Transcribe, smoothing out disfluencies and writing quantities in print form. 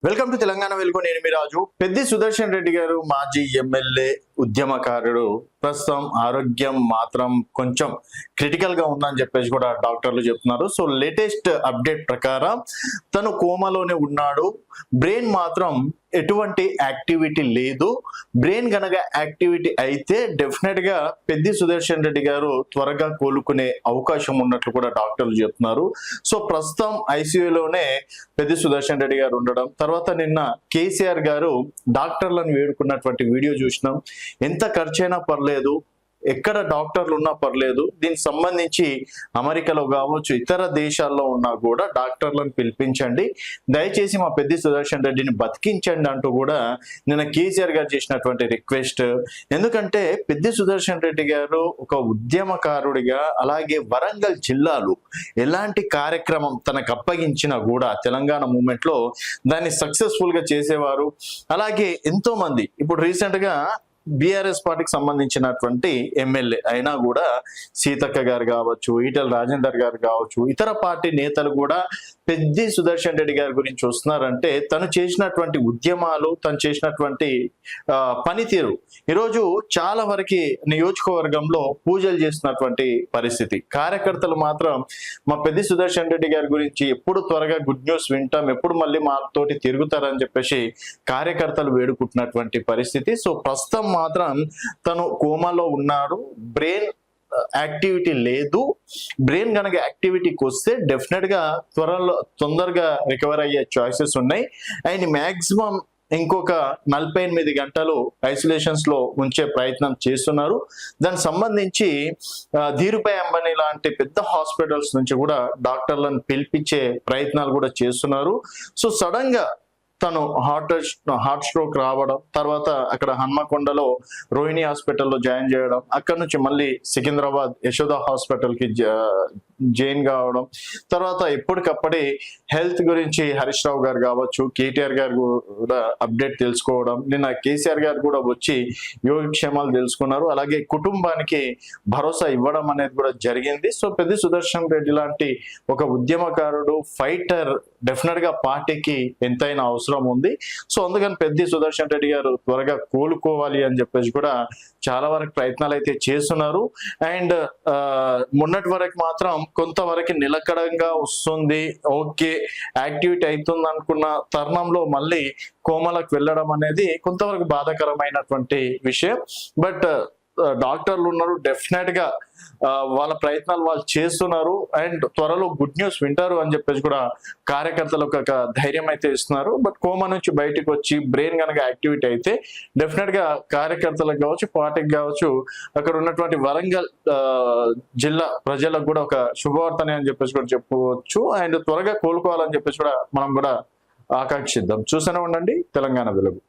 Welcome to Telangana వెలుగు. నేను మీ రాజు. పెద్ది సుదర్శన్ రెడ్డి గారు మాజీ ఎమ్మెల్యే, ఉద్యమకారుడు. ప్రస్తుతం ఆరోగ్యం మాత్రం కొంచెం క్రిటికల్ గా ఉందని చెప్పేసి కూడా డాక్టర్లు చెప్తున్నారు. సో లేటెస్ట్ అప్డేట్ ప్రకారం తను కోమాలోనే ఉన్నాడు. బ్రెయిన్ మాత్రం ఎటువంటి యాక్టివిటీ లేదు. బ్రెయిన్ గనక యాక్టివిటీ అయితే డెఫినెట్ గా పెద్ది సుదర్శన్ రెడ్డి గారు త్వరగా కోలుకునే అవకాశం ఉన్నట్లు కూడా డాక్టర్లు చెప్తున్నారు. సో ప్రస్తుతం ఐసీయూలోనే పెద్ది సుదర్శన్ రెడ్డి గారు ఉండడం, తర్వాత నిన్న కేసీఆర్ గారు డాక్టర్లను వేడుకున్నటువంటి వీడియో చూసినాం. ఎంత ఖర్చైనా పర్లేదు, ఎక్కడ డాక్టర్లు ఉన్నా పర్లేదు, దీనికి సంబంధించి అమెరికాలో కావచ్చు ఇతర దేశాల్లో ఉన్నా కూడా డాక్టర్లను పిలిపించండి, దయచేసి మా పెద్ది సుదర్శన్ రెడ్డిని బతికించండి అంటూ కూడా నిన్న కేసీఆర్ గారు చేసినటువంటి రిక్వెస్ట్. ఎందుకంటే పెద్ది సుదర్శన్ రెడ్డి గారు ఒక ఉద్యమకారుడిగా, అలాగే వరంగల్ జిల్లాలో ఎలాంటి కార్యక్రమం తనకు అప్పగించినా కూడా తెలంగాణ మూమెంట్ లో దాన్ని సక్సెస్ఫుల్ గా చేసేవారు. అలాగే ఎంతో మంది ఇప్పుడు రీసెంట్ గా బీఆర్ఎస్ పార్టీకి సంబంధించినటువంటి ఎమ్మెల్యే అయినా కూడా సీతక్క గారు కావచ్చు, ఈటెల రాజేందర్ గారు కావచ్చు, ఇతర పార్టీ నేతలు కూడా పెద్ది సుదర్శన్ రెడ్డి గారి గురించి వస్తున్నారంటే తను చేసినటువంటి ఉద్యమాలు, తను చేసినటువంటి పనితీరు ఈరోజు చాలా వరకు నియోజకవర్గంలో పూజలు చేస్తున్నటువంటి పరిస్థితి. కార్యకర్తలు మాత్రం మా పెద్ది సుదర్శన్ రెడ్డి గారి గురించి ఎప్పుడు త్వరగా గుడ్ న్యూస్ వింటాం, ఎప్పుడు మళ్ళీ మాతోటి తిరుగుతారని చెప్పేసి కార్యకర్తలు వేడుకుంటున్నటువంటి పరిస్థితి. సో ప్రస్తుతం మాత్రం తను కోమాలో ఉన్నాడు. బ్రెయిన్ యాక్టివిటీ లేదు. బ్రెయిన్ కనుక యాక్టివిటీకి వస్తే డెఫినెట్ గా తొందరగా రికవర్ అయ్యే ఛాయిసెస్ ఉన్నాయి. అండ్ మాక్సిమం ఇంకొక 48 గంటలు ఐసోలేషన్స్ లో ఉంచే ప్రయత్నం చేస్తున్నారు. దానికి సంబంధించి ధీరుభాయ్ అంబానీ లాంటి పెద్ద హాస్పిటల్స్ నుంచి కూడా డాక్టర్లను పిలిపించే ప్రయత్నాలు కూడా చేస్తున్నారు. సో సడన్ గా తను హార్ట్ స్ట్రోక్ రావడం, తర్వాత అక్కడ హన్మకొండలో రోహిణి హాస్పిటల్లో జాయిన్ చేయడం, అక్కడ నుంచి మళ్ళీ సికింద్రాబాద్ యశోద హాస్పిటల్కి జాయిన్ కావడం, తర్వాత ఎప్పటికప్పుడే హెల్త్ గురించి హరీష్ రావు గారు కావచ్చు, కేటీఆర్ గారు కూడా అప్డేట్ తెలుసుకోవడం, నిన్న కేసీఆర్ గారు కూడా వచ్చి యోగక్షేమాలు తెలుసుకున్నారు. అలాగే కుటుంబానికి భరోసా ఇవ్వడం అనేది కూడా జరిగింది. సో పెద్ది సుదర్శన్ రెడ్డి లాంటి ఒక ఉద్యమకారుడు, ఫైటర్ డెఫినెట్ గా పార్టీకి ఎంతైనా అవసరం ఉంది. సో అందుకని పెద్ది సుదర్శన్ రెడ్డి గారు త్వరగా కోలుకోవాలి అని చెప్పేసి కూడా చాలా వరకు ప్రయత్నాలు అయితే చేస్తున్నారు. అండ్ మొన్నటి వరకు మాత్రం కొంతవరకు నిలకడంగా వస్తుంది, ఓకే యాక్టివిటీ అవుతుంది అనుకున్న తరుణంలో మళ్ళీ కోమలకు వెళ్ళడం అనేది కొంతవరకు బాధాకరమైనటువంటి విషయం. బట్ డాక్టర్లు ఉన్నారు, డెఫినెట్ గా వాళ్ళ ప్రయత్నాలు వాళ్ళు చేస్తున్నారు. అండ్ త్వరలో గుడ్ న్యూస్ వింటారు అని చెప్పేసి కూడా కార్యకర్తలకు ఒక ధైర్యం అయితే ఇస్తున్నారు. బట్ కోమా నుంచి బయటకు వచ్చి బ్రెయిన్ కనుక యాక్టివిటీ అయితే డెఫినెట్ గా కార్యకర్తలకు కావచ్చు, పార్టీకి కావచ్చు, అక్కడ ఉన్నటువంటి వరంగల్ జిల్లా ప్రజలకు కూడా ఒక శుభవార్తనే అని చెప్పేసి కూడా చెప్పుకోవచ్చు. అండ్ త్వరగా కోలుకోవాలని చెప్పేసి కూడా మనం కూడా ఆకాంక్షిద్దాం. చూస్తూనే ఉండండి తెలంగాణ వెలుగు.